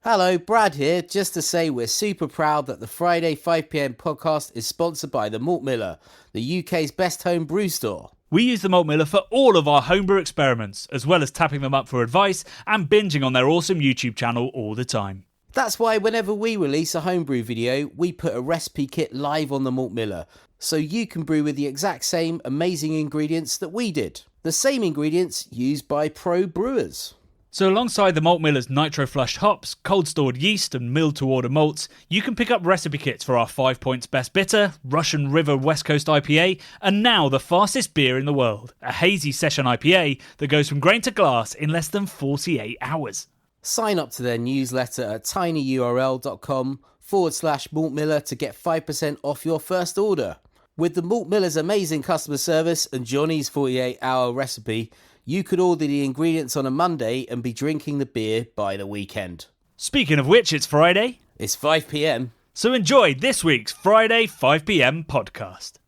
Hello, Brad here, just to say we're super proud that the Friday 5pm podcast is sponsored by the Malt Miller, the UK's best home brew store. We use the Malt Miller for all of our homebrew experiments, as well as tapping them up for advice and binging on their awesome YouTube channel all the time. That's why whenever we release a homebrew video, we put a recipe kit live on the Malt Miller, so you can brew with the exact same amazing ingredients that we did. The same ingredients used by pro brewers. So alongside the Malt Miller's nitro-flushed hops, cold-stored yeast and milled-to-order malts, you can pick up recipe kits for our 5 Points Best Bitter, Russian River West Coast IPA, and now the fastest beer in the world, a hazy session IPA that goes from grain to glass in less than 48 hours. Sign up to their newsletter at tinyurl.com/Malt Miller to get 5% off your first order. With the Malt Miller's amazing customer service and Johnny's 48-hour recipe, you could order the ingredients on a Monday and be drinking the beer by the weekend. Speaking of which, it's Friday. It's 5pm. So enjoy this week's Friday 5pm podcast.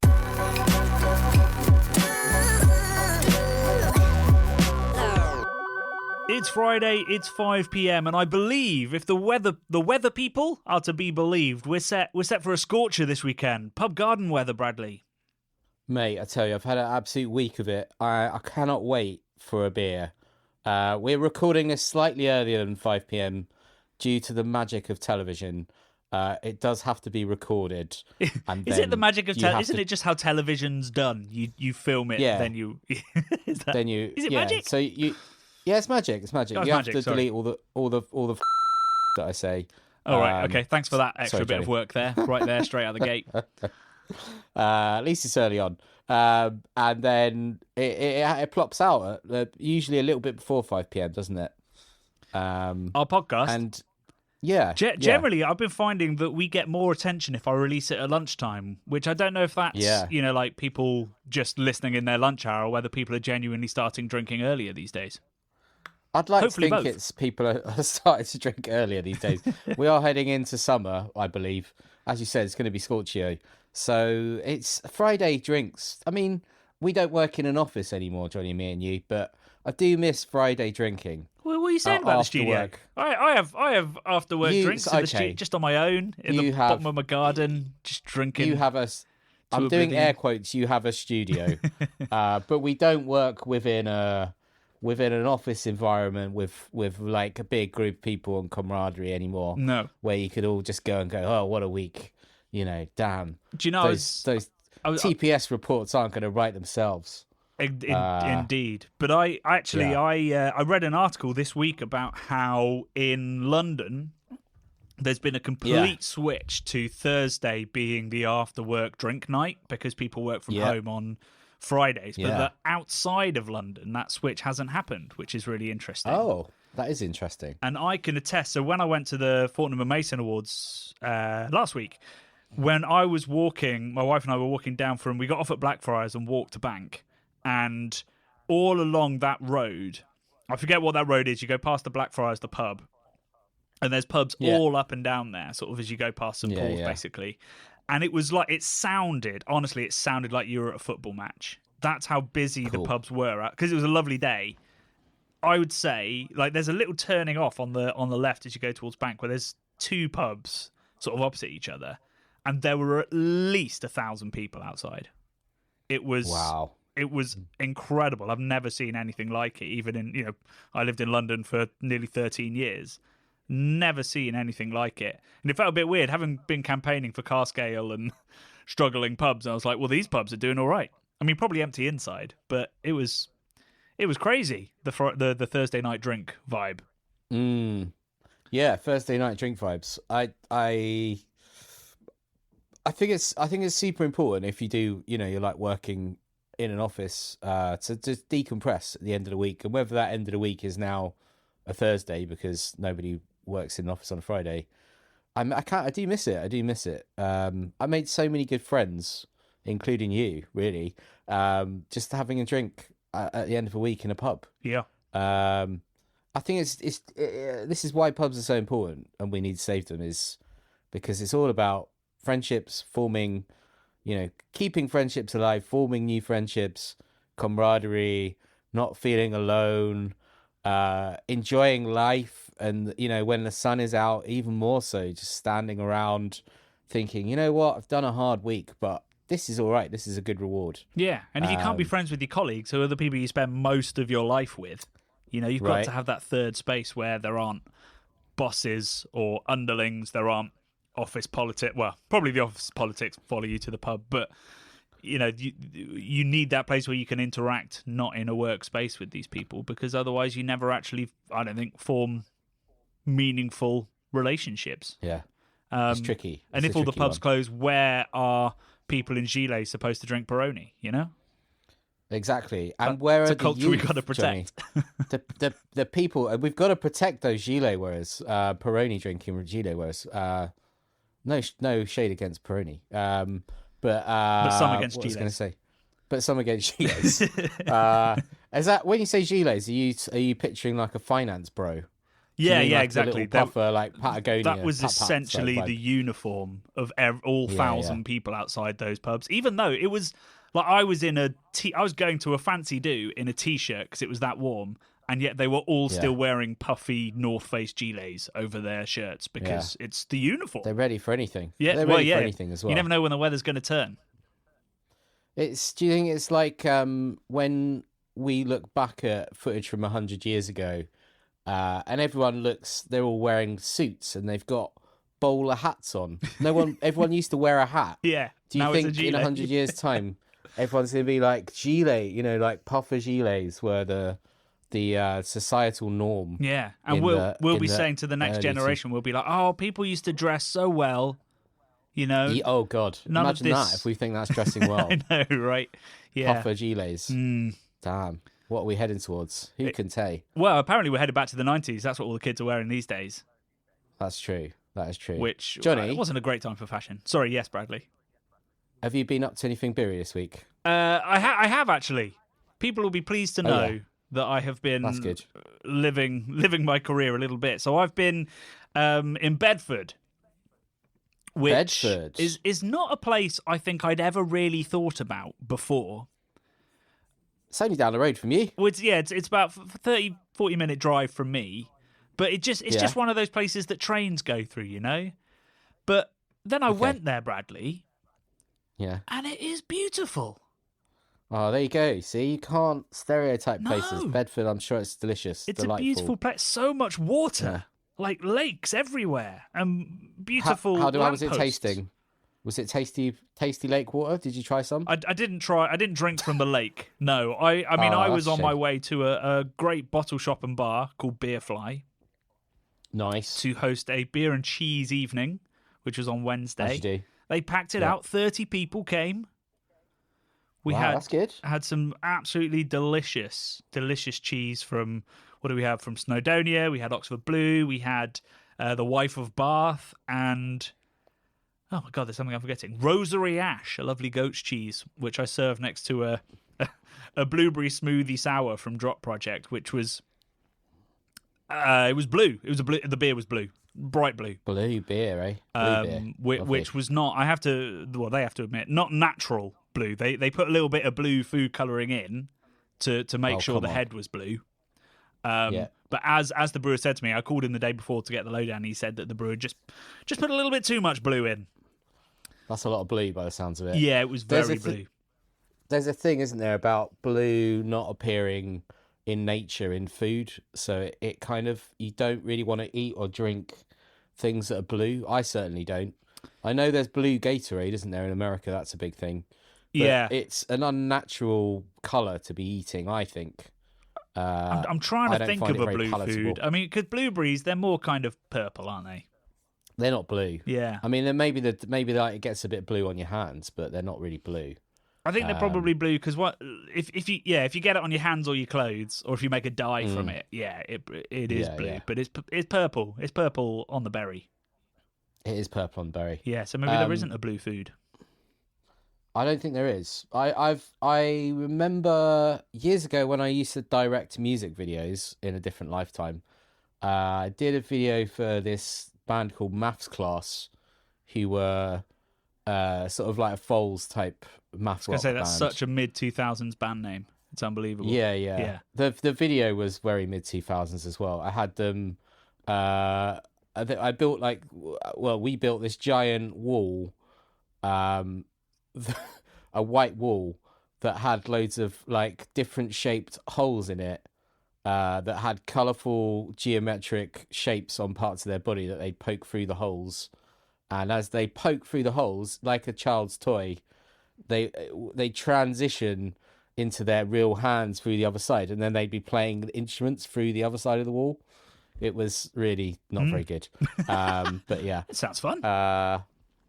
It's Friday, it's 5pm, and I believe if the weather people are to be believed, we're set for a scorcher this weekend. Pub garden weather, Bradley. Mate, I tell you, I've had an absolute week of it. I cannot wait for a beer. We're recording this slightly earlier than 5pm due to the magic of television. It does have to be recorded. And Is it the magic of television? Isn't it just how television's done? You film it, Yeah. then you... Is it yeah, magic? So you... Yeah, it's magic. It's magic. Oh, it's you have magic, to delete all the that I say. Oh, right, okay. Thanks for that extra bit Johnny. of work there. Right there, straight out the gate. At least it's early on. And then it plops out at, usually a little bit before 5pm, doesn't it? Our podcast. And yeah. Generally, I've been finding that we get more attention if I release it at lunchtime, which I don't know if that's, like people just listening in their lunch hour or whether people are genuinely starting drinking earlier these days. I'd like Hopefully to think both. it's people are starting to drink earlier these days. We are heading into summer, I believe. As you said, it's going to be scorchio. So it's Friday drinks. I mean, we don't work in an office anymore, Johnny, me and you, but I do miss Friday drinking. Well, what are you saying about the studio? Work. I have after work drinks in the studio, just on my own, in the bottom of my garden, just drinking. You have a... I'm doing air quotes, you have a studio. But we don't work within an office environment with like a big group of people and camaraderie anymore. No. Where you could all just go and go, oh, what a week. You know, damn. Do you know those TPS reports aren't going to write themselves. Indeed. But I read an article this week about how in London there's been a complete switch to Thursday being the after work drink night because people work from home on Fridays, but that outside of London that switch hasn't happened, which is really interesting. Oh, that is interesting. And I can attest. So when I went to the Fortnum and Mason Awards last week, when I was walking, my wife and I were walking down we got off at Blackfriars and walked to Bank, and all along that road, I forget what that road is, you go past the Blackfriars, the pub, and there's pubs all up and down there, sort of as you go past St Paul's, basically. And it was like, it sounded like you were at a football match. That's how busy the pubs were, because it was a lovely day. I would say, like, there's a little turning off on the left as you go towards Bank, where there's two pubs sort of opposite each other, and there were at least 1,000 people outside. It was It was incredible. I've never seen anything like it. Even in, I lived in London for nearly 13 years. Never seen anything like it. And it felt a bit weird, having been campaigning for Carscale and struggling pubs. I was like, well, these pubs are doing all right. I mean, probably empty inside, but it was crazy, the Thursday night drink vibe. Yeah, Thursday night drink vibes. I think it's super important if you do, you're like working in an office to just decompress at the end of the week, and whether that end of the week is now a Thursday because nobody works in an office on a Friday. I do miss it. I made so many good friends, including you, really. Just having a drink at the end of a week in a pub. Yeah. I think this is why pubs are so important, and we need to save them, is because it's all about friendships, forming, keeping friendships alive, forming new friendships, camaraderie, not feeling alone, enjoying life, and when the sun is out, even more so, just standing around thinking, you know what, I've done a hard week, but this is all right. This is a good reward. Yeah, and if you can't be friends with your colleagues, who are the people you spend most of your life with, you've got to have that third space where there aren't bosses or underlings, there aren't office politics. Well, probably the office politics follow you to the pub, but you need that place where you can interact, not in a workspace with these people, because otherwise you never actually, I don't think, form meaningful relationships. Yeah, it's tricky. And if all the pubs close, where are people in gilets supposed to drink Peroni? Exactly. And where are the the culture youth, we've got to protect? the people, we've got to protect those gilet wearers, Peroni drinking gilet wearers. No shade against Peroni, but some against what was I going to gilets. say? But some against gilets. Is that when you say gilets? Are you picturing like a finance bro? Yeah, like exactly. The little puffer, like Patagonia. That was essentially the uniform of all 1,000 people outside those pubs. Even though it was like I was going to a fancy do in a t-shirt because it was that warm, and yet they were all still wearing puffy North Face gilets over their shirts because it's the uniform. They're ready for anything. Yeah, they're ready for anything as well. You never know when the weather's going to turn. Do you think it's like when we look back at footage from 100 years ago? And they're all wearing suits and they've got bowler hats on. Everyone used to wear a hat. Yeah. Do you think in 100 years' time, everyone's going to be like gilet, like puffer gilets were the societal norm? Yeah. And we'll be saying to the next generation, we'll be like, oh, people used to dress so well, Oh, God. Imagine that if we think that's dressing well. I know, right? Yeah. Puffer gilets. Damn. What are we heading towards? Who can say? Well, apparently we're headed back to the 90s. That's what all the kids are wearing these days. That's true. That is true. Which, Johnny, it wasn't a great time for fashion. Sorry, yes, Bradley. Have you been up to anything beery this week? I have, actually. People will be pleased to know that I have been That's good. living my career a little bit. So I've been in Bedford, which is not a place I think I'd ever really thought about before. It's only down the road from you. Well, it's about 30, 40-minute drive from me. But it's just one of those places that trains go through, But then I went there, Bradley. Yeah. And it is beautiful. Oh, there you go. See, you can't stereotype places. Bedford, I'm sure it's delicious. It's delightful. A beautiful place. So much water. Like lakes everywhere. And beautiful How was it lampposts. tasting? Was it tasty lake water? Did you try some? I didn't try. I didn't drink from the lake. No. I was on my way to a great bottle shop and bar called Beerfly. Nice. To host a beer and cheese evening, which was on Wednesday. As you do. They packed it out. 30 people came. That's good. Had some absolutely delicious cheese from, what do we have? From Snowdonia. We had Oxford Blue. We had the Wife of Bath. And, oh my God, there's something I'm forgetting. Rosary Ash, a lovely goat's cheese, which I served next to a blueberry smoothie sour from Drop Project, which was... it was blue. The beer was blue. Bright blue. Blue beer, eh? Which was not, they have to admit, not natural blue. They put a little bit of blue food colouring in to make sure the head was blue. But as the brewer said to me, I called him the day before to get the lowdown. He said that the brewer just put a little bit too much blue in. That's a lot of blue by the sounds of it. Yeah, it was very blue. There's a thing, isn't there, about blue not appearing in nature in food, so it kind of, you don't really want to eat or drink things that are blue. I certainly don't. I know there's blue Gatorade, isn't there, in America? That's a big thing. But it's an unnatural colour to be eating, I think. I'm trying to think of a blue palatable food. I mean, because blueberries, they're more kind of purple, aren't they? They're not blue. Yeah. I mean, then maybe it gets a bit blue on your hands, but they're not really blue. I think they're probably blue because if you get it on your hands or your clothes, or if you make a dye from it, it is blue. Yeah. But it's purple. It's purple on the berry. It is purple on the berry. Yeah, so maybe there isn't a blue food. I don't think there is. I remember years ago when I used to direct music videos in a different lifetime. I did a video for this band called Maths Class, who were sort of like a Foles type math rock band. I was going to say, that's such a mid-2000s band name. It's unbelievable. Yeah. The video was very mid-2000s as well. I had them I built like, well, we built this giant wall, um, a white wall that had loads of like different shaped holes in it, that had colourful geometric shapes on parts of their body that they'd poke through the holes. And as they poke through the holes, like a child's toy, they transition into their real hands through the other side, and then they'd be playing instruments through the other side of the wall. It was really not very good. But yeah. It sounds fun.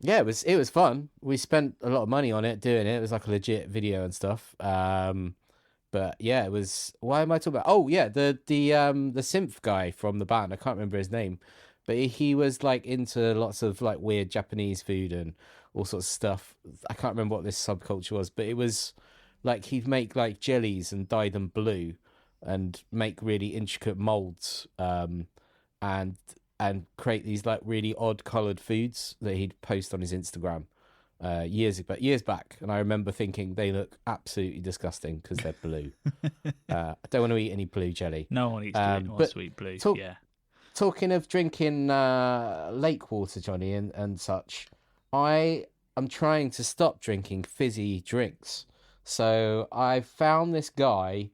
Yeah, it was fun. We spent a lot of money on it doing it. It was like a legit video and stuff. But yeah, it was. Why am I talking about? Oh yeah, the synth guy from the band. I can't remember his name, but he was like into lots of like weird Japanese food and all sorts of stuff. I can't remember what this subculture was, but it was like he'd make like jellies and dye them blue, and make really intricate molds, and create these like really odd coloured foods that he'd post on his Instagram years back. And I remember thinking they look absolutely disgusting because they're blue. I don't want to eat any blue jelly. No one eats blue or sweet blue. Yeah. Talking of drinking lake water, Johnny, and such, I am trying to stop drinking fizzy drinks. So I found this guy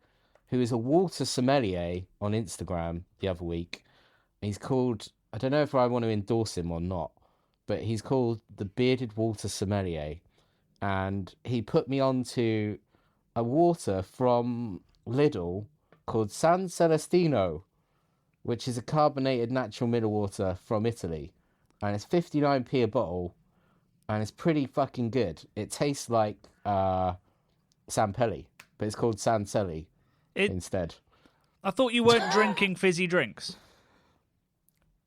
who is a water sommelier on Instagram the other week. He's called, I don't know if I want to endorse him or not, but he's called the Bearded Water Sommelier. And he put me on to a water from Lidl called San Celestino, which is a carbonated natural mineral water from Italy. And it's 59p a bottle, and it's pretty fucking good. It tastes like San Pelli, but it's called San Celi instead. I thought you weren't drinking fizzy drinks.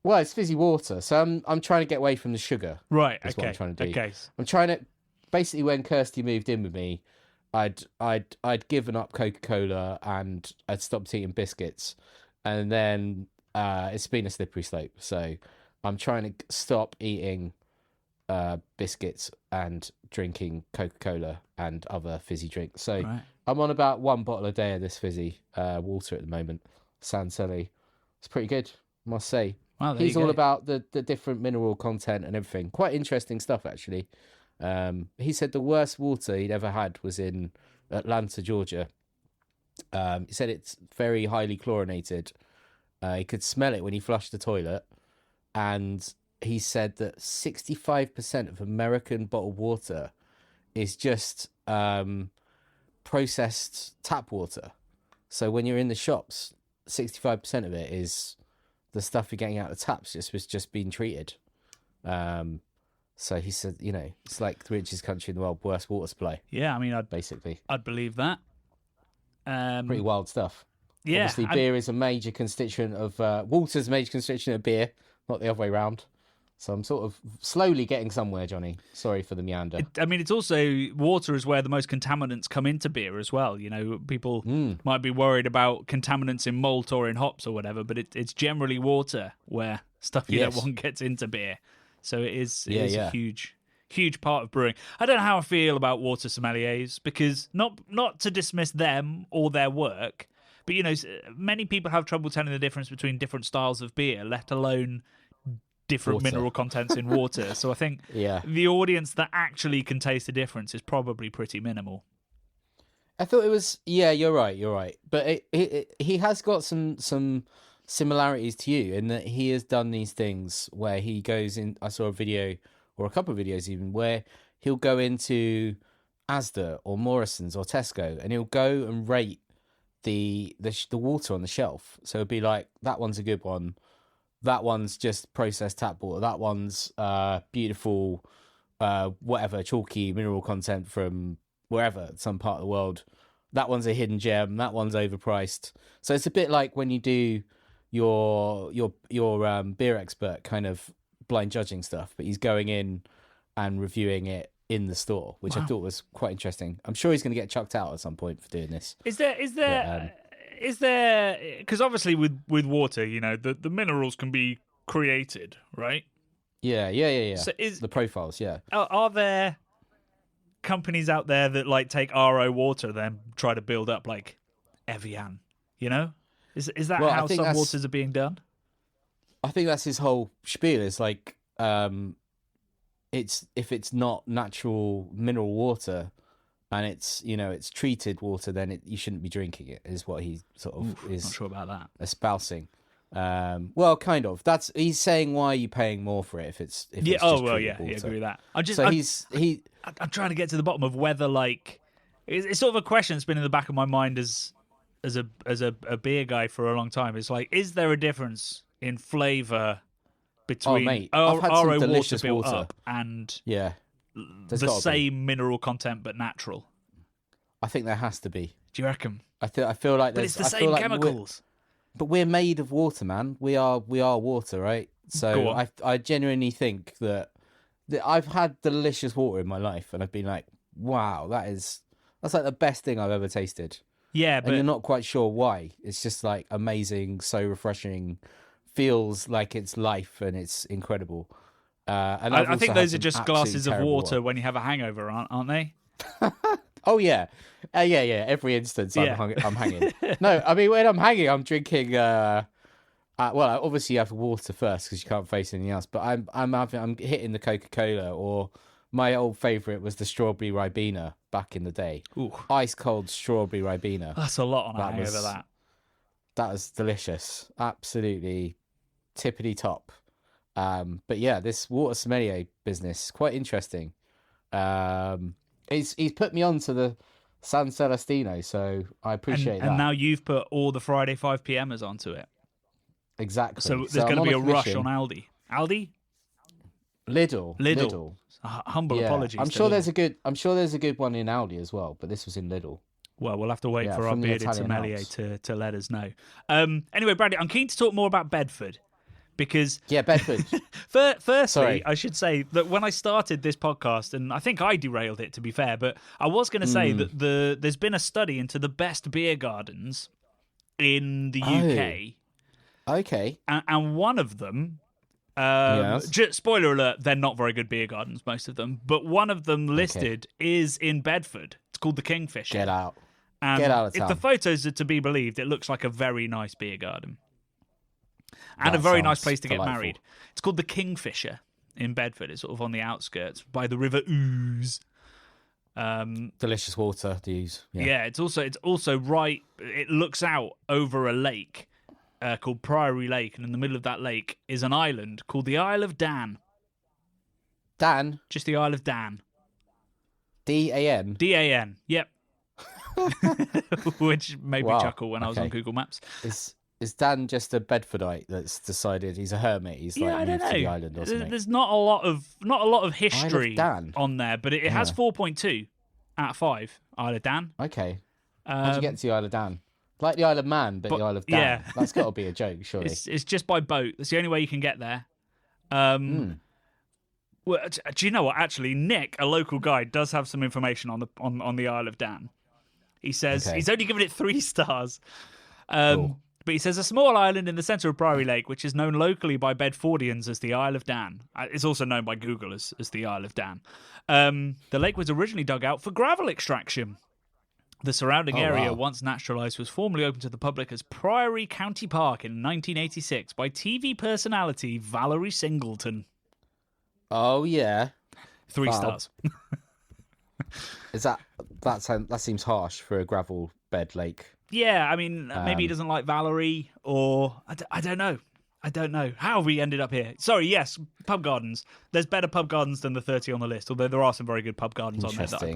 Well, it's fizzy water, so I'm trying to get away from the sugar. Right. That's okay. what I'm trying to do. Okay. I'm trying to basically, when Kirsty moved in with me, I'd given up Coca-Cola and I'd stopped eating biscuits, and then it's been a slippery slope. So I'm trying to stop eating biscuits and drinking Coca-Cola and other fizzy drinks. So Right. I'm on about one bottle a day of this fizzy water at the moment. San Celi. It's pretty good, I must say. Wow, He's all about the different mineral content and everything. Quite interesting stuff, actually. He said the worst water he'd ever had was in Atlanta, Georgia. He said it's very highly chlorinated. He could smell it when he flushed the toilet. And he said that 65% of American bottled water is just processed tap water. So when you're in the shops, 65% of it is the stuff you're getting out of the taps just being treated. So he said, it's like the richest country in the world, worst water supply. Yeah, I mean, I'd believe that. Pretty wild stuff. Yeah, Obviously, beer is a major constituent of water's a major constituent of beer, not the other way around. So I'm sort of slowly getting somewhere, Johnny. Sorry for the meander. It's also, water is where the most contaminants come into beer as well. People might be worried about contaminants in malt or in hops or whatever, but it's generally water where stuff you don't want gets into beer. So it is a huge part of brewing. I don't know how I feel about water sommeliers, because not to dismiss them or their work, but many people have trouble telling the difference between different styles of beer, let alone different mineral contents in water. So I think the audience that actually can taste the difference is probably pretty minimal. I thought it was, you're right. But he has got some similarities to you in that he has done these things where he goes in. I saw a video, or a couple of videos even, where he'll go into Asda or Morrison's or Tesco, and he'll go and rate the water on the shelf. So it'd be like, that one's a good one. That one's just processed tap water. That one's beautiful, whatever, chalky mineral content from wherever, some part of the world. That one's a hidden gem. That one's overpriced. So it's a bit like when you do your beer expert kind of blind judging stuff, but he's going in and reviewing it in the store, which I thought was quite interesting. I'm sure he's going to get chucked out at some point for doing this. Is there, because obviously with water, the minerals can be created, right? Yeah. So the profiles, yeah. Are there companies out there that take RO water then try to build up like Evian? Is that how some waters are being done? I think that's his whole spiel. Is like, it's if it's not natural mineral water, and it's it's treated water, then you shouldn't be drinking it. Is what he sort of is Not sure about that. espousing. Well, kind of. He's saying, why are you paying more for it if it's Yeah. just Oh well. treated Yeah. water? I agree with that. I'm just. So I'm trying to get to the bottom of whether like it's sort of a question that's been in the back of my mind as a beer guy for a long time. It's like, is there a difference in flavour between mate, I've had some RO delicious water built water. up and yeah, the same mineral content but natural? I think there has to be. Do you reckon? I feel like But there's. it's the I feel same like chemicals. But we're made of water, man. We are water, right? Go So on. I genuinely think that I've had delicious water in my life, and I've been like, wow, that's like the best thing I've ever tasted. Yeah, And you're but not quite sure why. It's just like amazing, so refreshing, feels like it's life, and it's incredible. And I think those are just glasses of water when you have a hangover, aren't they? Oh yeah, yeah. Every instance, Yeah. I'm hanging. No, I mean when I'm hanging, I'm drinking. Well, obviously you have water first because you can't face anything else. But I'm hitting the Coca-Cola, or my old favourite was the strawberry Ribena back in the day. Ooh, Ice cold strawberry Ribena. that's a lot on a That hangover. was- That was delicious, absolutely tippity top. But yeah, this water sommelier business quite interesting. He's put me on to the San Celestino, so I appreciate that. And now you've put all the Friday 5 p.m.ers onto it. Exactly. So there's going to be a rush on Aldi. Aldi? Lidl. Humble Yeah. apologies. I'm to sure Lidl. there's a good one in Aldi as well, but this was in Lidl. Well, we'll have to wait Yeah, for our from the bearded Italian sommelier Alps. to let us know. Anyway, Bradley, I'm keen to talk more about Bedford because Yeah, Bedford. firstly, Sorry. I should say that when I started this podcast, and I think I derailed it to be fair, but I was going to say that there's been a study into the best beer gardens in the UK, Okay. and one of them. Yes. Spoiler alert, they're not very good beer gardens, most of them. But one of them listed is in Bedford. It's called the Kingfisher. Get out. And Get out of if town. the photos are to be believed, it looks like a very nice beer garden. And a That very nice sounds place to get delightful. married. It's called the Kingfisher in Bedford. It's sort of on the outskirts by the River Ouse. Delicious water to use. Yeah, it's also right. It looks out over a lake called Priory Lake, and in the middle of that lake is an island called the Isle of Dan. Dan, Just the Isle of Dan. Dan. Dan. Yep. Which made me Wow, chuckle when I was on okay. Google Maps. Is Dan just a Bedfordite that's decided he's a hermit? He's Yeah, I like don't moved to the know. island or something. There's not a lot of history Dan. on there, but it has 4.2 out of 5. Isle of Dan. Okay. How'd you get to the Isle of Dan? Like the Isle of Man, but the Isle of Dan. yeah. That's got to be a joke, surely. It's just by boat. That's the only way you can get there. Well, do you know what? Actually, Nick, a local guide, does have some information on the Isle of Dan. He says he's only given it 3 stars. Cool. But he says a small island in the centre of Priory Lake, which is known locally by Bedfordians as the Isle of Dan. It's also known by Google as the Isle of Dan. The lake was originally dug out for gravel extraction. The surrounding area, wow. once naturalised, was formally opened to the public as Priory County Park in 1986 by TV personality Valerie Singleton. Oh, yeah. 3 Wow. stars. Is that seems harsh for a gravel bed lake. Yeah, I mean, maybe he doesn't like Valerie, or I don't know. I don't know how we ended up here. Sorry, yes, pub gardens. There's better pub gardens than the 30 on the list, although there are some very good pub gardens on there that I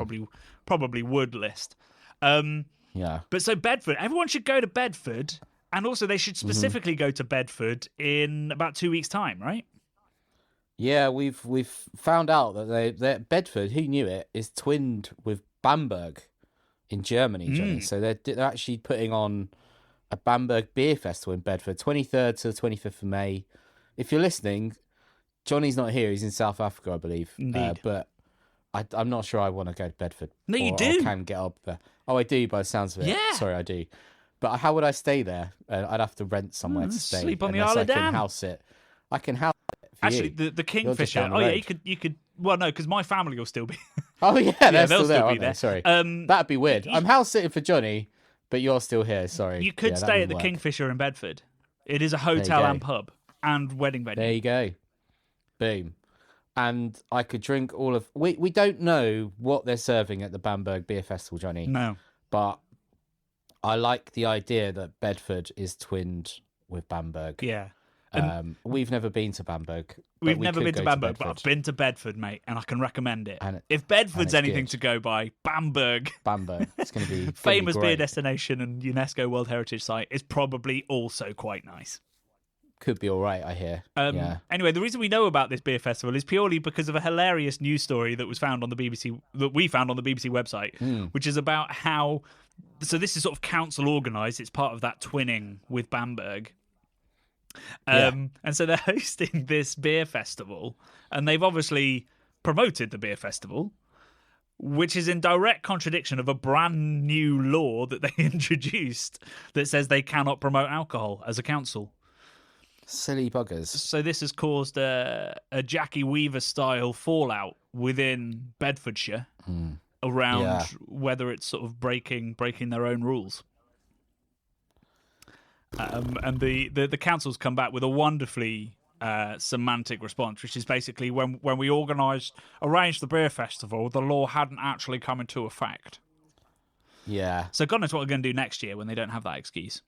probably would list. Yeah. But so Bedford, everyone should go to Bedford, and also they should specifically go to Bedford in about 2 weeks' time, right? Yeah, we've found out that Bedford, who knew it, is twinned with Bamberg in Germany, Johnny. So they're actually putting on a Bamberg Beer Festival in Bedford, 23rd to the 25th of May. If you're listening, Johnny's not here. He's in South Africa, I believe. Indeed. But I'm not sure I want to go to Bedford. No, you or do. I can get up there. Oh, I do by the sounds of it. Yeah. Sorry, I do. But how would I stay there? I'd have to rent somewhere to stay. sleep on the unless Isle of I can Dan. house it. I can house it for Actually, you. the just Kingfisher. down the Oh yeah, road. you could. Well, no, because my family will still be. Oh yeah, they're they'll still there. still be Aren't they? there. Sorry, Um, that'd be weird. I'm house sitting for Johnny, but you're still here. Sorry. You could Yeah, that stay at the wouldn't work. Kingfisher in Bedford. It is a hotel go. and pub. and wedding venue. There you go. Boom. And I could drink all of... We don't know what they're serving at the Bamberg Beer Festival, Johnny. No. But I like the idea that Bedford is twinned with Bamberg. Yeah. We've never been to Bamberg. We've never been to Bamberg, but I've been to Bedford, mate, and I can recommend it. If Bedford's anything to go by, Bamberg. It's going to be famous beer destination and UNESCO World Heritage Site is probably also quite nice. Could be all right, I hear. Anyway, the reason we know about this beer festival is purely because of a hilarious news story that was found on the BBC, that we found on the BBC website, which is about how. So this is sort of council organised. It's part of that twinning with Bamberg. And so they're hosting this beer festival, and they've obviously promoted the beer festival, which is in direct contradiction of a brand new law that they introduced that says they cannot promote alcohol as a council. Silly buggers. So this has caused a Jackie Weaver-style fallout within Bedfordshire around whether it's sort of breaking their own rules. And the council's come back with a wonderfully semantic response, which is basically when we arranged the beer festival, the law hadn't actually come into effect. Yeah. So God knows what we're going to do next year when they don't have that excuse.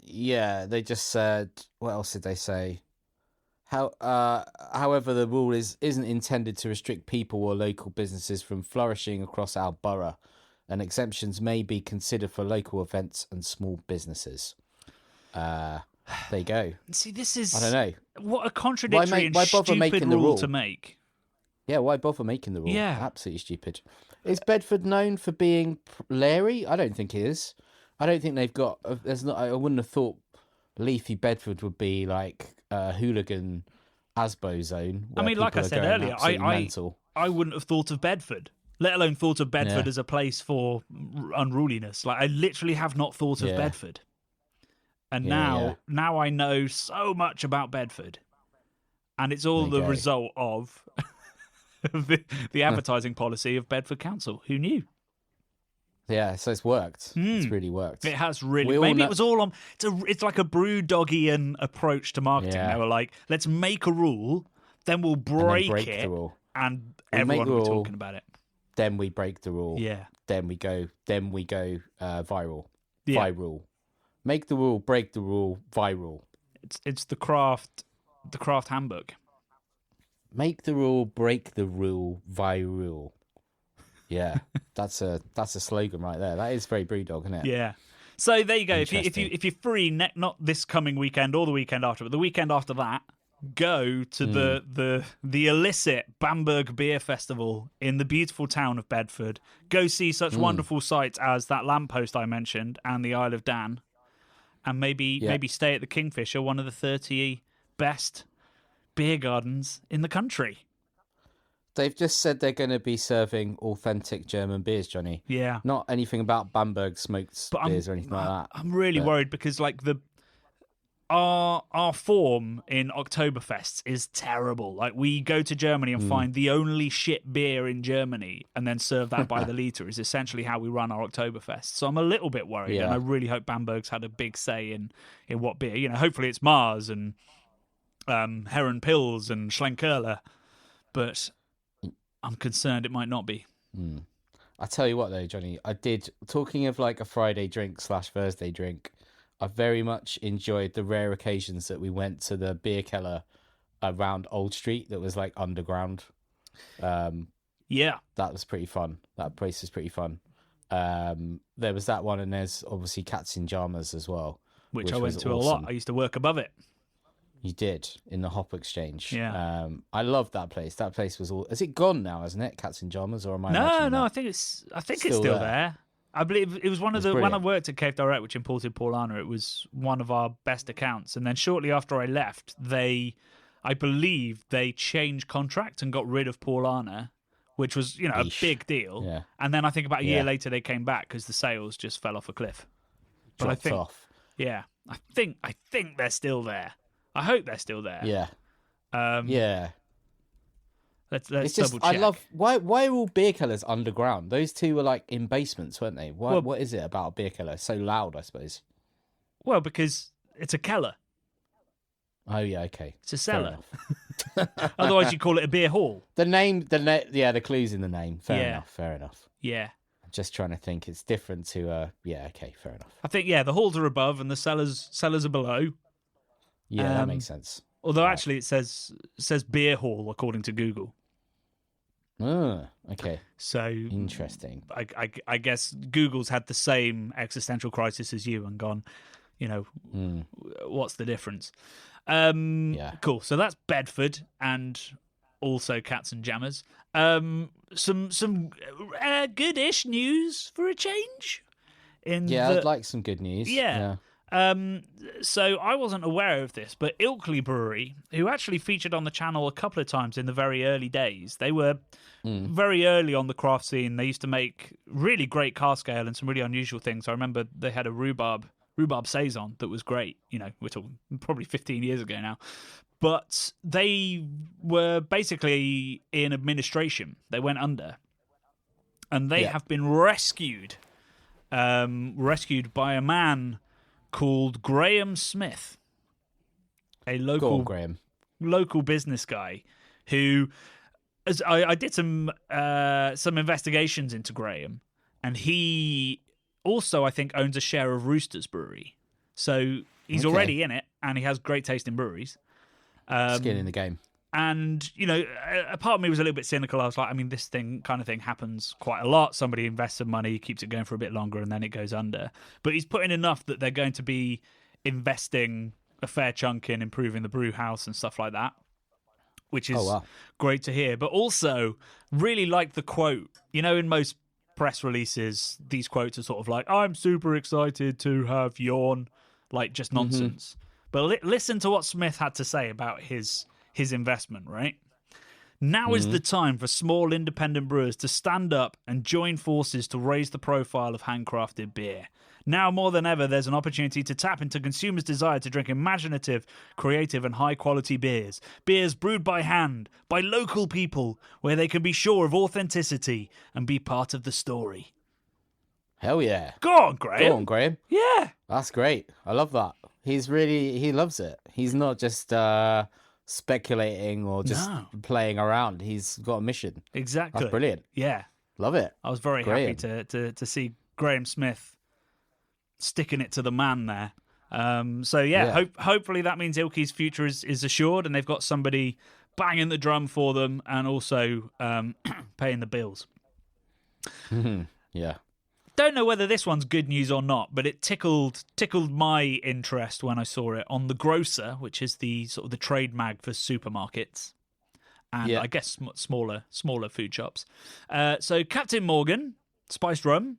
Yeah, they just said. What else did they say? However, the rule isn't intended to restrict people or local businesses from flourishing across our borough, and exemptions may be considered for local events and small businesses. There you go. See, this is... I don't know. What a contradictory why bother stupid making the rule to make. Yeah, why bother making the rule? Yeah. Absolutely stupid. Is Bedford known for being Larry? I don't think it is. I don't think they've got... I wouldn't have thought Leafy Bedford would be like a hooligan Asbo zone. I mean, like I said earlier, I wouldn't have thought of Bedford, let alone thought of Bedford as a place for unruliness. Like, I literally have not thought of Bedford. And now I know so much about Bedford. And it's all the result of the advertising policy of Bedford Council. Who knew? Yeah, so it's worked. It's really worked. It has really. Maybe it was all on. It's like a Brewdoggian approach to marketing. Yeah. They were like, let's make a rule, then we'll break it, the rule. And everyone will be talking about it. Then we break the rule. Yeah. Then we go viral. Yeah. Viral. Make the rule, break the rule, viral. It's the craft handbook. Make the rule, break the rule, viral. Yeah, that's a slogan right there. That is very Brewdog, isn't it? Yeah. So there you go. If you're free, not this coming weekend or the weekend after, but the weekend after that, go to the illicit Bamberg Beer Festival in the beautiful town of Bedford. Go see such wonderful sights as that lamppost I mentioned and the Isle of Dan, and maybe stay at the Kingfisher, one of the 30 best beer gardens in the country. They've just said they're going to be serving authentic German beers, Johnny. Yeah. Not anything about Bamberg smoked beers or anything like that. I'm really worried because like our form in Oktoberfests is terrible. Like we go to Germany and find the only shit beer in Germany and then serve that by the litre is essentially how we run our Oktoberfest. So I'm a little bit worried and I really hope Bamberg's had a big say in what beer. You know, hopefully it's Mars and Herren Pils and Schlenkerla, but I'm concerned it might not be. I tell you what though, Johnny, talking of like a Friday drink / Thursday drink, I very much enjoyed the rare occasions that we went to the beer keller around Old Street that was like underground. Yeah. That was pretty fun. That place was pretty fun. There was that one, and there's obviously Cats in Jammers as well. Which I went to awesome. A lot. I used to work above it. You did, in the Hop Exchange. Yeah. I loved that place. That place was all... Is it gone now, isn't it? Cats in Jammers, or am I No, I think it's still there. I believe it was one of the... When I worked at Cave Direct, which imported Paulaner, it was one of our best accounts. And then shortly after I left, I believe they changed contract and got rid of Paulaner, which was, a big deal. Yeah. And then I think about a year later they came back because the sales just fell off a cliff. But Dropped off. Yeah. I think they're still there. I hope they're still there. Yeah. Yeah. Let's it's double check. I love why are all beer killers underground? Those two were like in basements, weren't they? What is it about a beer killer? It's so loud, I suppose. Well, because It's a Keller. Oh yeah, okay. It's a Fair cellar. enough. Otherwise, you call it a beer hall. The clue's in the name. Yeah. Fair enough. Yeah. I'm just trying to think. It's different to yeah, okay, fair enough. I think the halls are above and the cellars are below. Yeah, that makes sense. Although Right. actually it says beer hall according to Google. Okay. So Interesting. I guess Google's had the same existential crisis as you and gone, what's the difference? Yeah. Cool. So that's Bedford and also Cats and Jammers. Some goodish news for a change. I'd like some good news. Yeah. So I wasn't aware of this, but Ilkley Brewery, who actually featured on the channel a couple of times in the very early days, they were very early on the craft scene. They used to make really great cask ale and some really unusual things. I remember they had a rhubarb saison that was great. We're talking probably 15 years ago now. But they were basically in administration. They went under. And they have been rescued by a man called Graham Smith, a local business guy who, as I did some investigations into Graham, and he also I think owns a share of Roosters Brewery, so he's already in it, and he has great taste in breweries. Skin in the game. And, a part of me was a little bit cynical. I was like, this kind of thing happens quite a lot. Somebody invests some money, keeps it going for a bit longer, and then it goes under. But he's put in enough that they're going to be investing a fair chunk in improving the brew house and stuff like that, which is great to hear. But also, really like the quote. In most press releases, these quotes are sort of like, I'm super excited to have yawn, like just nonsense. But listen to what Smith had to say about his investment, right? Now is the time for small independent brewers to stand up and join forces to raise the profile of handcrafted beer. Now more than ever, there's an opportunity to tap into consumers' desire to drink imaginative, creative, and high-quality beers. Beers brewed by hand, by local people, where they can be sure of authenticity and be part of the story. Hell yeah. Go on, Graham. Go on, Graham. Yeah. That's great. I love that. He loves it. He's not just speculating or just playing around. He's got a mission. Exactly. That's brilliant. Yeah. Love it. I was very happy to see Graham Smith sticking it to the man there. Hopefully that means Ilkley's future is assured, and they've got somebody banging the drum for them and also paying the bills. Yeah. Don't know whether this one's good news or not, but it tickled my interest when I saw it on The Grocer, which is the sort of the trade mag for supermarkets and I guess smaller food shops. So Captain Morgan Spiced Rum,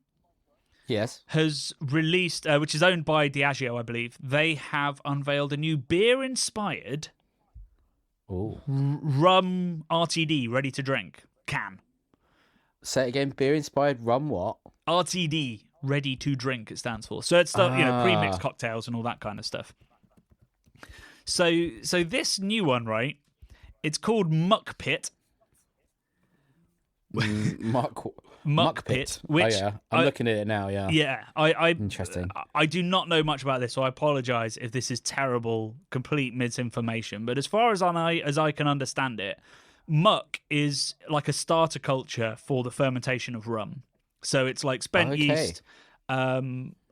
has released, which is owned by Diageo, I believe. They have unveiled a new beer-inspired rum RTD, ready to drink can. Say it again. Beer-inspired rum what? RTD, ready to drink, it stands for. So it's pre-mixed cocktails and all that kind of stuff. So this new one, right? It's called Muk Pit. Muk Pit. Which I'm looking at it now. Yeah. Yeah. Interesting. I do not know much about this, so I apologise if this is terrible, complete misinformation. But as far as I can understand it, muck is like a starter culture for the fermentation of rum. So it's like spent yeast,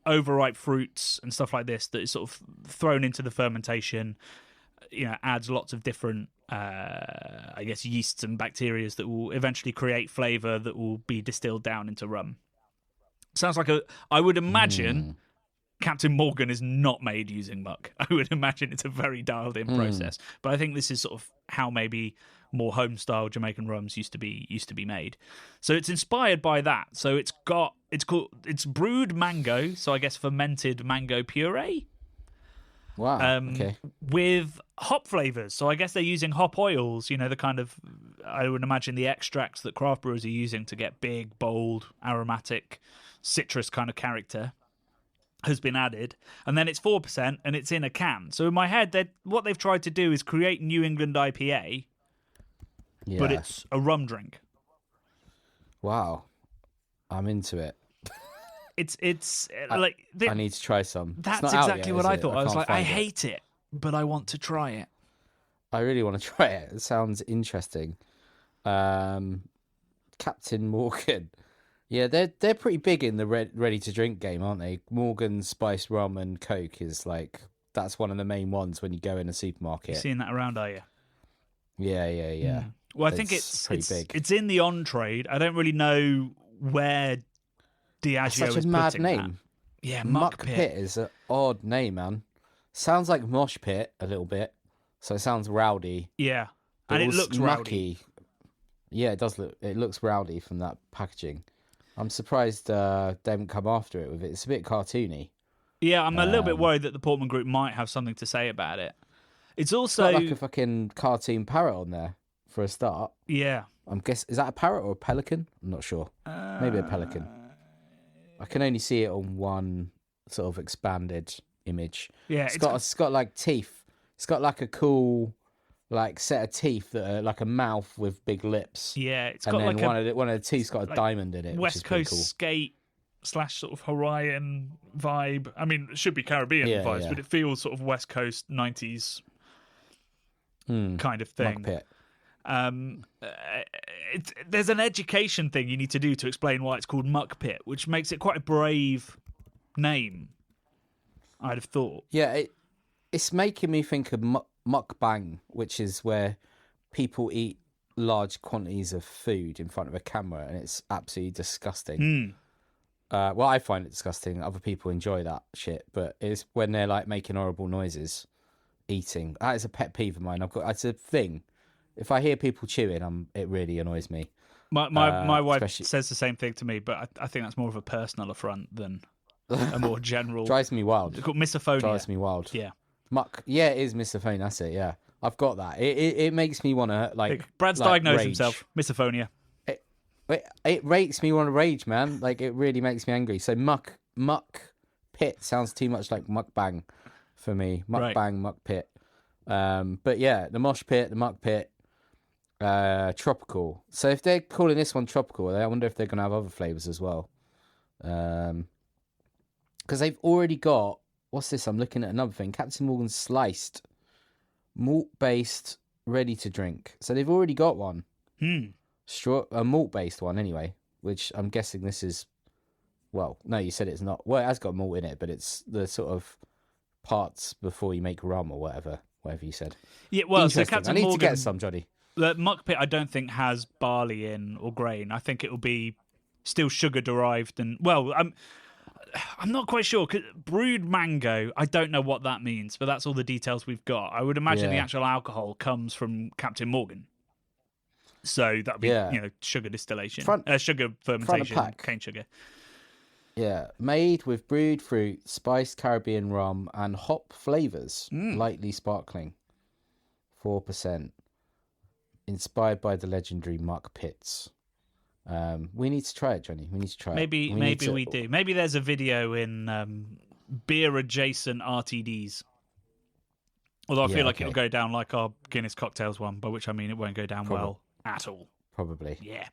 overripe fruits and stuff like this that is sort of thrown into the fermentation. Adds lots of different, yeasts and bacteria that will eventually create flavour that will be distilled down into rum. Sounds like I would imagine Captain Morgan is not made using muck. I would imagine it's a very dialed-in process. But I think this is sort of how maybe more home-style Jamaican rums used to be made. So it's inspired by that. So it's brewed mango, so I guess fermented mango puree. Wow. Okay. With hop flavors. So I guess they're using hop oils, the kind of, I would imagine the extracts that craft brewers are using to get big, bold, aromatic, citrus kind of character has been added. And then it's 4% and it's in a can. So in my head, what they've tried to do is create New England IPA, but it's a rum drink. Wow. I'm into it. It's I, like I need to try some. It's that's not out exactly yet, what is I it? thought. I was can't like, I find it. hate it, but I want to try it. I really want to try it. It sounds interesting. Captain Morgan. Yeah, they're pretty big in the ready to drink game, aren't they? Morgan Spice Rum and Coke is like that's one of the main ones when you go in a You supermarket. seeing that around, are you? Yeah. Well, I think pretty big. it's in the on trade. I don't really know where That's Diageo such is a mad putting name. that. Yeah, Muk Muk Pit. Pit is an odd name, man. Sounds like Mosh Pit a little bit, so it sounds rowdy. Yeah, But and it also looks rowdy. mucky. Yeah, it does look. It looks rowdy from that packaging. I'm surprised they haven't come after it with it. It's a bit cartoony. Yeah, I'm a little bit worried that the Portman Group might have something to say about it. It's also Got like a fucking cartoon parrot on there for a start. yeah. I'm guess is that a parrot or a pelican? I'm not sure. Maybe a pelican. I can only see it on one sort of expanded image. Yeah, It's got like teeth. It's got like a cool like set of teeth that are like a mouth with big lips. yeah, it's And got then like one of the teeth's got a like diamond in it, which is West pretty Coast cool. skate / sort of Hawaiian vibe. I mean, it should be Caribbean Yeah, vibes, yeah. but it feels sort of West Coast 90s kind of thing. Muk Pit. There's an education thing you need to do to explain why it's called Muk Pit, which makes it quite a brave name, I'd have thought. Yeah, it's making me think of mukbang, which is where people eat large quantities of food in front of a camera, and it's absolutely disgusting. Well, I find it disgusting. Other people enjoy that shit, but it's when they're like making horrible noises, eating. That is a pet peeve of mine. It's a thing. If I hear people chewing, it really annoys me. My wife especially- says the same thing to me, but I think that's more of a personal affront than a more general. Drives me wild. It's called misophonia. Drives me wild. Yeah. Yeah, it is misophonia. That's it. Yeah, I've got that. It makes me want to like. Brad's like, diagnosed rage. himself misophonia. It makes me want to rage, man. Like it really makes me angry. So Muk Pit sounds too much like mukbang for me. Mukbang, Right. Muk Pit. But yeah, the Mosh Pit, the Muk Pit, tropical. So if they're calling this one tropical, I wonder if they're gonna have other flavors as well. Because they've already got what's this? I'm looking at another thing. Captain Morgan's sliced malt based ready to drink. So they've already got one. A malt based one anyway, which I'm guessing this is. Well, no, you said it's not. Well, it has got malt in it, but it's the sort of parts before you make rum or whatever you said. Yeah, well, so Interesting. Captain I need Morgan, to get some, Johnny. the Muk Pit, I don't think has barley in or grain. I think it will be still sugar derived, and well, I'm not quite sure. 'Cause brewed mango, I don't know what that means, but that's all the details we've got. I would imagine the Yeah. actual alcohol comes from Captain Morgan. So that'd be sugar distillation, sugar fermentation, pack. cane sugar. Yeah, made with brewed fruit, spiced Caribbean rum, and hop flavors, lightly sparkling, 4%. Inspired by the legendary Muk Pits. We need to try it, Johnny. We need to try it. Maybe we do. Maybe there's a video in beer adjacent RTDs. Although I feel like it'll go down like our Guinness cocktails one, by which I mean it won't go down well at all. Probably. Yeah.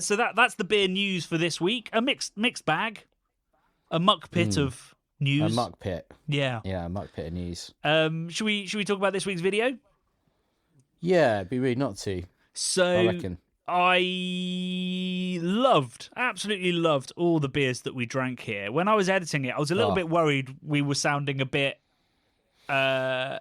So that's the beer news for this week. A mixed bag. A Muk Pit of news. A Muk Pit. Yeah. Yeah, a Muk Pit of news. Should we talk about this week's video? Yeah, it'd be rude not to. So I reckon. I absolutely loved all the beers that we drank here. When I was editing it, I was a little bit worried we were sounding a bit critical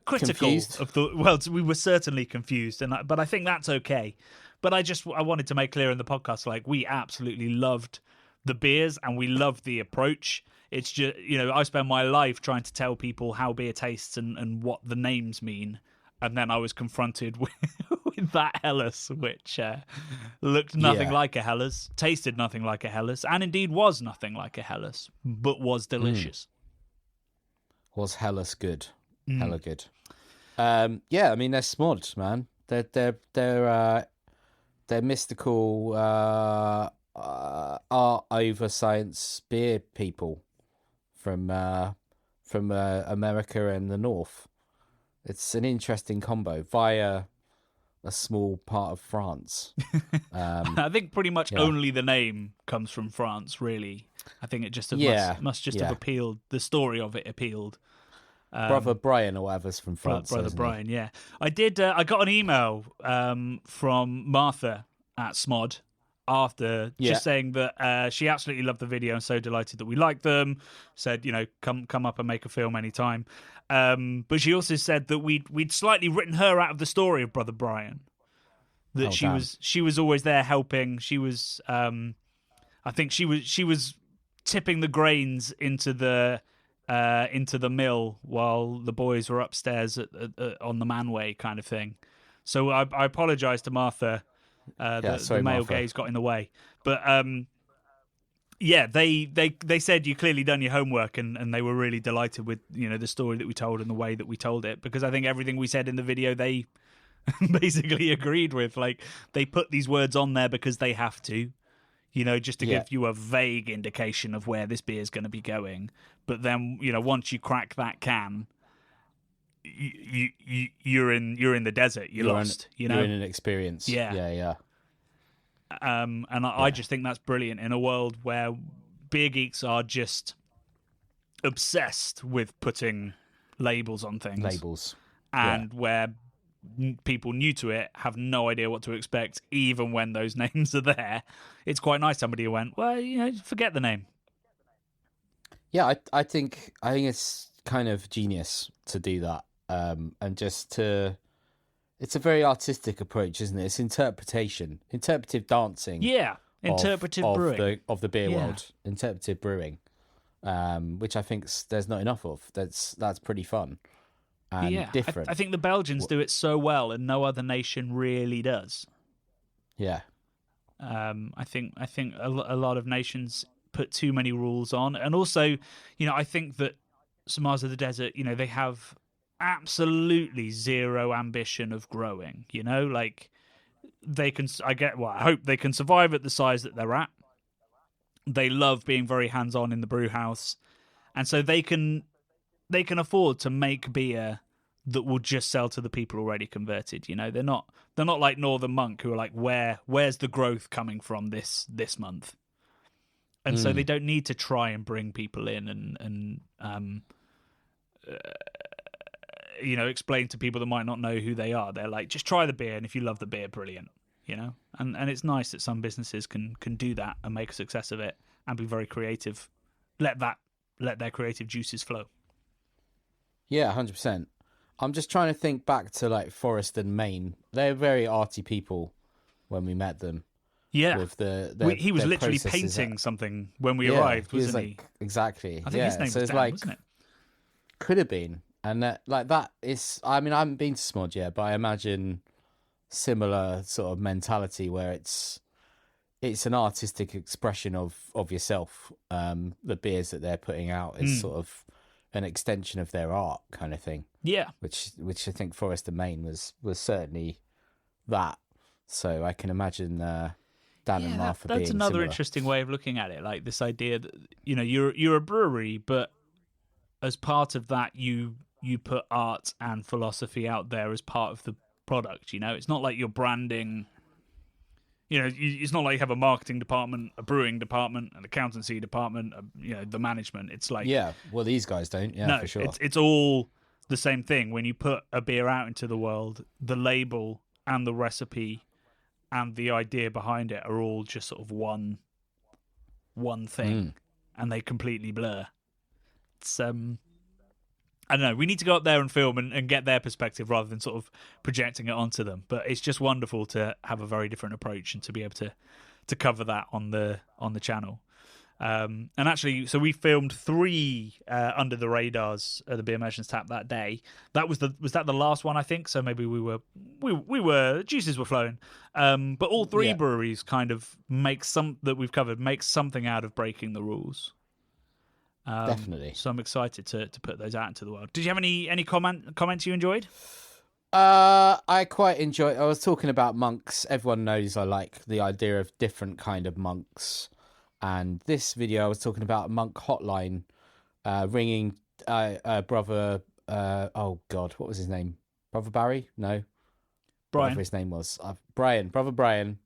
Confused? of the. Well, we were certainly confused, but I think that's okay. But I wanted to make clear in the podcast, like we absolutely loved the beers and we loved the approach. It's just I spend my life trying to tell people how beer tastes and what the names mean. And then I was confronted with that Helles, which looked nothing like a Helles, tasted nothing like a Helles, and indeed was nothing like a Helles, but was delicious. Was Helles good? Hella good. Yeah, I mean they're smod, man. They're mystical art over science beer people from America and the North. It's an interesting combo via a small part of France. I think pretty much Yeah. only the name comes from France, really. I think it just Yeah, must just yeah. have appealed. The story of it appealed. Brother Brian or whatever's from France, Brother isn't Brian, yeah. I did. I got an email from Martha at Smod after he? Yeah. just saying that she absolutely loved the video and so delighted that we liked them. Said, come up and make a film anytime. But she also said that we'd slightly written her out of the story of Brother Brian. That Oh, damn. she was always there helping. She was I think she was tipping the grains into the mill while the boys were upstairs on the manway kind of thing. So I apologise to Martha. Sorry, the male Martha. gaze got in the way, but yeah, they said you clearly done your homework, and they were really delighted with the story that we told and the way that we told it, because I think everything we said in the video they basically agreed with. Like, they put these words on there because they have to. Just to give you a vague indication of where this beer is going to be going. But then, once you crack that can, you're in the desert. You're lost. You're in an experience. Yeah. And I just think that's brilliant in a world where beer geeks are just obsessed with putting labels on things. Labels. And where people new to it have no idea what to expect, even when those names are there. It's quite nice somebody who went, well, forget the name. Yeah, I think it's kind of genius to do that, and just to. It's a very artistic approach, isn't it? It's interpretive dancing. Yeah, interpretive brewing of the beer world, interpretive brewing, which I think there's not enough of. That's pretty fun. And different. I think the Belgians do it so well, and no other nation really does. Yeah. I think a lot of nations put too many rules on, and also, I think that Samars of the Desert, they have absolutely zero ambition of growing. Like, they can. I hope they can survive at the size that they're at. They love being very hands-on in the brew house, and so they can afford to make beer that will just sell to the people already converted. They're not like Northern Monk, who are like, where's the growth coming from this month? And so they don't need to try and bring people in and explain to people that might not know who they are. They're like, just try the beer, and if you love the beer, brilliant. And it's nice that some businesses can do that and make a success of it and be very creative. Let their creative juices flow. Yeah, 100%. I'm just trying to think back to like Forest and Maine. They're very arty people when we met them. Yeah, with he was literally painting something when we arrived, wasn't he? Exactly. I think his name was Dan, wasn't it? Could have been, and that is. I mean, I haven't been to Smod yet, but I imagine similar sort of mentality where it's an artistic expression of yourself. The beers that they're putting out is sort of an extension of their art, kind of thing. Yeah, which I think Forest and Maine was certainly that. So I can imagine Dan and Martha being that's another similar. interesting way of looking at it. Like this idea that you're a brewery, but as part of that, you put art and philosophy out there as part of the product. It's not like you're branding. It's not like you have a marketing department, a brewing department, an accountancy department, the management. It's like, well, these guys don't. Yeah, no, for sure. It's all the same thing. When you put a beer out into the world, the label and the recipe and the idea behind it are all just sort of one thing, and they completely blur. It's I don't know. We need to go up there and film and get their perspective rather than sort of projecting it onto them. But it's just wonderful to have a very different approach and to be able to cover that on the channel. And actually, so we filmed 3 under the radars at the Beer Merchants Tap that day. That was that the last one, I think. So maybe we were juices were flowing. But all 3 breweries kind of make something out of breaking the rules. Definitely. So I'm excited to put those out into the world. Did you have any comments you enjoyed? I quite enjoy. I was talking about monks. Everyone knows I like the idea of different kind of monks. And this video, I was talking about a monk hotline, ringing brother. Oh God, what was his name? Brother Barry? No, Brian. whatever his name was, brother Brian,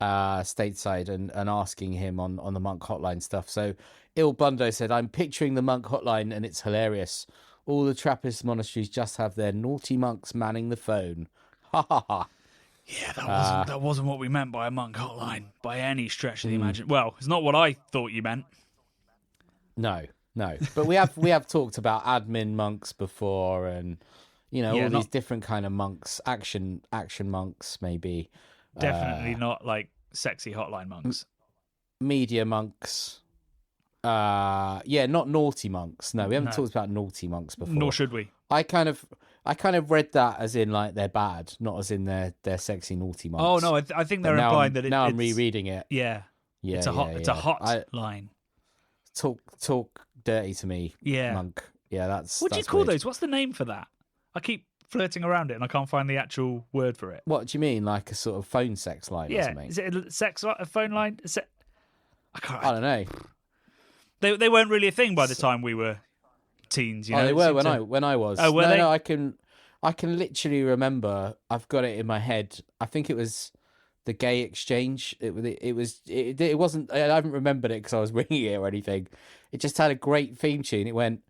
stateside, and asking him on the Monk Hotline stuff. So Il Bundo said, "I'm picturing the Monk Hotline, and it's hilarious. All the Trappist monasteries just have their naughty monks manning the phone. Ha ha ha." Yeah, that wasn't what we meant by a monk hotline by any stretch of the imagination. Well, it's not what I thought you meant. No. But we have talked about admin monks before, and all these different kind of monks, action monks, maybe. Definitely not like sexy hotline monks. Media monks. Not naughty monks. No, we haven't talked about naughty monks before. Nor should we. I kind of read that as in like they're bad, not as in they're sexy naughty monks. Oh no, I think they're implying that I'm rereading it. Yeah. It's a hot line. Talk dirty to me, yeah. monk. Yeah, that's. What do you call those? What's the name for that? I keep flirting around it and I can't find the actual word for it. What do you mean, like a sort of phone sex line? Yeah, or something? Is it a phone line? I don't know. They weren't really a thing by the time we were teens. You know, they were when I was. Oh, were they? No, I can literally remember. I've got it in my head. I think it was the gay exchange. It wasn't. I haven't remembered it because I was ringing it or anything. It just had a great theme tune. It went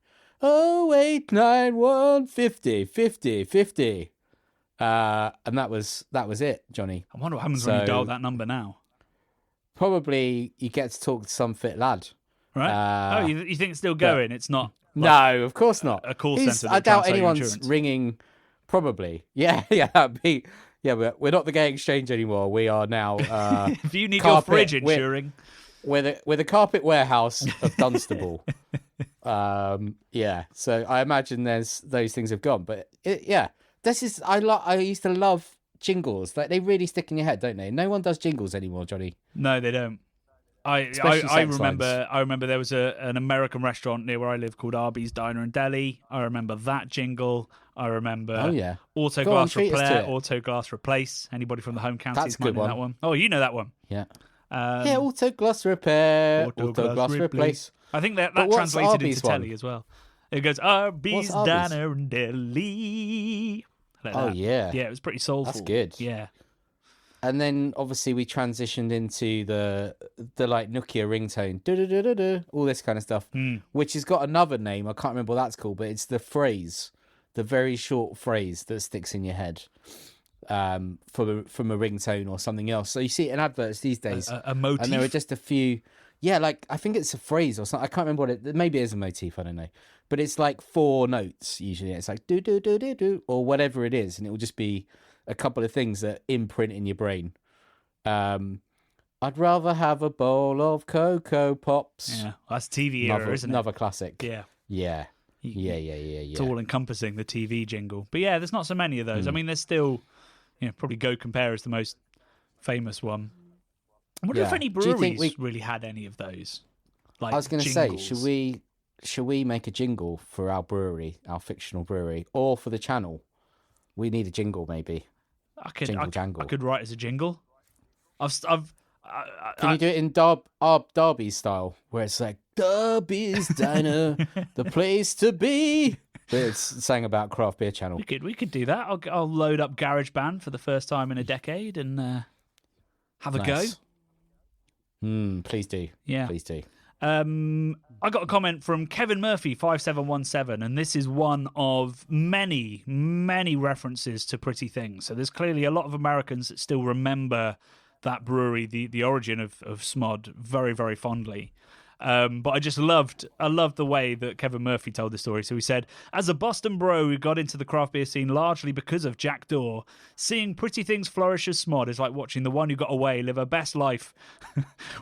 0891 50 50 50. And that was it, Johnny. I wonder what happens when you dial that number now. Probably you get to talk to some fit lad. Right? You think it's still going? It's not. No, of course not. A call centre. I doubt anyone's ringing. Probably. Yeah, that'd be. Yeah, but we're not the gay exchange anymore. We are now. If you need your fridge insuring, we're the carpet warehouse of Dunstable. Yeah. So I imagine those things have gone, but this is. I used to love jingles. Like they really stick in your head, don't they? No one does jingles anymore, Johnny. No, they don't. I remember there was an American restaurant near where I live called Arby's Diner and Deli. I remember that jingle. I remember Autoglass Replace. Anybody from the home counties might know that one. Oh, you know that one. Yeah. Autoglass Repair. Autoglass Replace. I think that translated Arby's into telly as well. It goes Arby's Diner and Deli. Like yeah. Yeah, it was pretty soulful. That's good. Yeah. And then obviously we transitioned into the like Nokia ringtone, all this kind of stuff, which has got another name. I can't remember what that's called, but it's the phrase, the very short phrase that sticks in your head, from a ringtone or something else. So you see it in adverts these days, a motif, and there are just a few. Yeah, like I think it's a phrase or something. I can't remember what it. Maybe it is a motif. I don't know, but it's like 4 notes usually. It's like do do do do do or whatever it is, and it will just be a couple of things that imprint in your brain. I'd rather have a bowl of Cocoa Pops. Yeah, that's TV era, isn't it? Another classic. Yeah. It's all encompassing, the TV jingle. But yeah, there's not so many of those. I mean, there's still, probably Go Compare is the most famous one. I wonder if any breweries really had any of those. Like I was going to say, should we make a jingle for our brewery, our fictional brewery, or for the channel? We need a jingle, maybe. I could write as a jingle. Can you do it in Derby's style, where it's like Derby's Diner, the place to be? But it's saying about craft beer channel. We could do that. I'll load up GarageBand for the first time in a decade and have a go. Please do. Yeah, please do. I got a comment from Kevin Murphy 5717, and this is one of many, many references to Pretty Things. So there's clearly a lot of Americans that still remember that brewery, the origin of Smod, very, very fondly. But I loved the way that Kevin Murphy told the story. So he said, as a Boston bro who got into the craft beer scene largely because of Jack Dore, seeing Pretty Things flourish as Smod is like watching the one who got away live her best life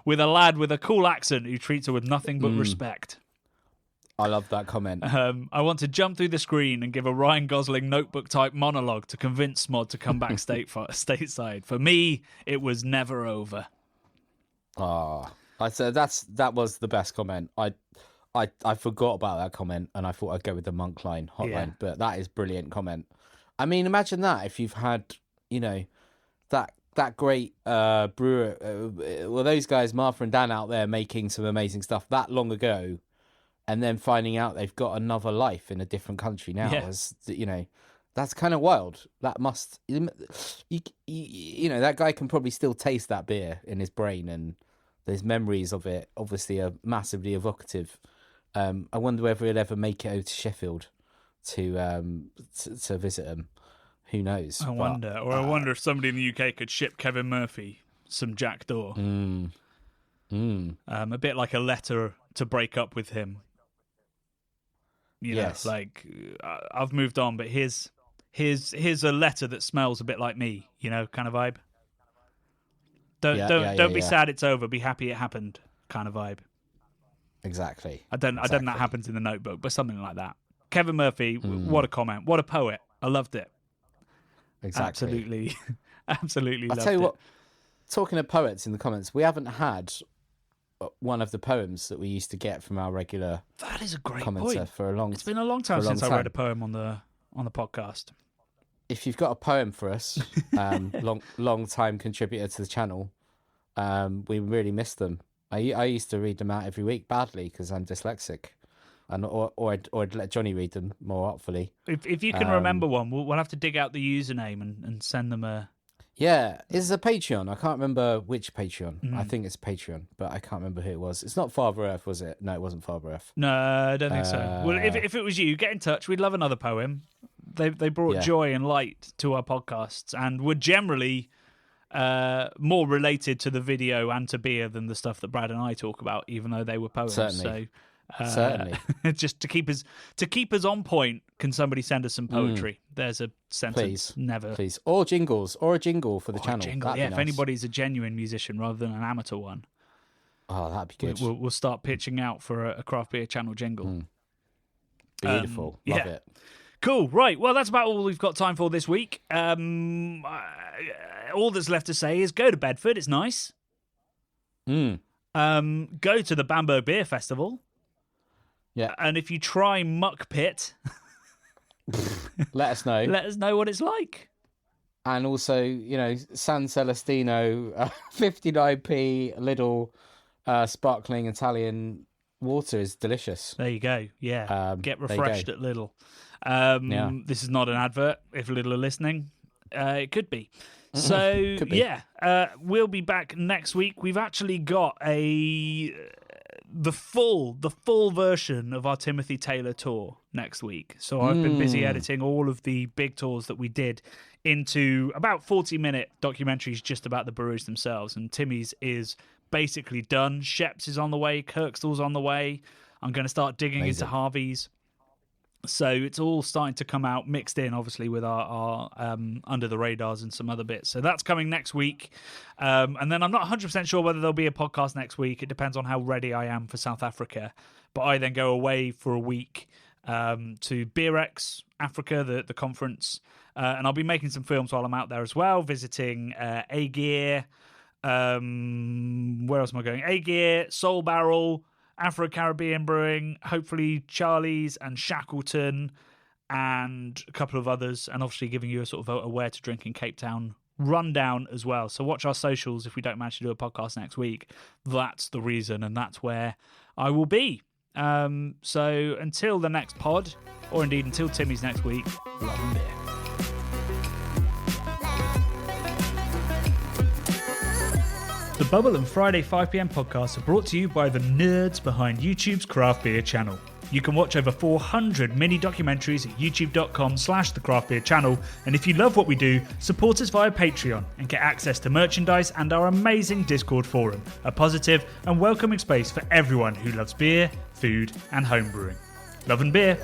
with a lad with a cool accent who treats her with nothing but respect. I love that comment. I want to jump through the screen and give a Ryan Gosling notebook-type monologue to convince Smod to come back stateside. For me, it was never over. I said that was the best comment. I forgot about that comment and I thought I'd go with the Monk hotline, but that is brilliant comment. I mean, imagine that if you've had, that great brewer, those guys, Martha and Dan out there making some amazing stuff that long ago, and then finding out they've got another life in a different country now, as That's kind of wild. That must, that guy can probably still taste that beer in his brain, and his memories of it obviously are massively evocative. I wonder whether he'll ever make it over to Sheffield to visit him. Who knows? I wonder if somebody in the UK could ship Kevin Murphy some Jackdaw. A bit like a letter to break up with him. Yes. Like I've moved on, but here's a letter that smells a bit like me, kind of vibe. Don't be sad it's over, be happy it happened kind of vibe. Exactly. I don't know that happens in the Notebook, but something like that. Kevin Murphy, what a comment. What a poet. I loved it. Exactly. Absolutely I'll loved tell you it. what, talking of poets in the comments, we haven't had one of the poems that we used to get from our regular That is a great commenter point. for a long time. It's been a long time since I read a poem on the podcast. If you've got a poem for us, long time contributor to the channel, we really miss them. I used to read them out every week badly because I'm dyslexic, and or I'd let Johnny read them more artfully. If you can remember one, we'll have to dig out the username and send them a. Yeah, it's a Patreon. I can't remember which Patreon. I think it's Patreon, but I can't remember who it was. It's not Father Earth, was it? No, it wasn't Father Earth. No, I don't think so. Well, if it was you, get in touch. We'd love another poem. They brought joy and light to our podcasts and were generally more related to the video and to beer than the stuff that Brad and I talk about, even though they were poems. Certainly. Certainly. Just to keep us on point, can somebody send us some poetry? There's a sentence. Please. Please. Or jingles. Or a jingle for the channel. Jingle. Yeah, if anybody's a genuine musician rather than an amateur one. Oh, that'd be good. We'll start pitching out for a craft beer channel jingle. Beautiful. Love it. Cool. Right. Well, that's about all we've got time for this week. All that's left to say is go to Bedford. It's nice. Go to the Bamberg Beer Festival. Yeah. And if you try Muk Pit, let us know. Let us know what it's like. And also, San Celestino, 59p little sparkling Italian water is delicious. There you go. Yeah. Get refreshed at Lidl. Yeah. This is not an advert. If Lidl are listening, it could be. So, Could be. we'll be back next week. We've actually got the full version of our Timothy Taylor tour next week. So I've been busy editing all of the big tours that we did into about 40-minute documentaries just about the breweries themselves. And Timmy's is basically done. Shep's is on the way. Kirkstall's on the way. I'm going to start digging into Harvey's. So it's all starting to come out, mixed in, obviously, with our Under the Radars and some other bits. So that's coming next week. And then I'm not 100% sure whether there'll be a podcast next week. It depends on how ready I am for South Africa. But I then go away for a week to BeerX Africa, the conference. And I'll be making some films while I'm out there as well, visiting A-Gear. Where else am I going? A-Gear, Soul Barrel, Afro-Caribbean Brewing, hopefully Charlie's and Shackleton, and a couple of others, and obviously giving you a sort of a where to drink in Cape Town rundown as well. So watch our socials if we don't manage to do a podcast next week. That's the reason, and that's where I will be. So until the next pod, or indeed until Timmy's next week, love and beer. The Bubble and Friday 5pm podcasts are brought to you by the nerds behind YouTube's Craft Beer channel. You can watch over 400 mini documentaries at youtube.com/the Craft Beer channel. And if you love what we do, support us via Patreon and get access to merchandise and our amazing Discord forum, a positive and welcoming space for everyone who loves beer, food, and homebrewing. Love and beer.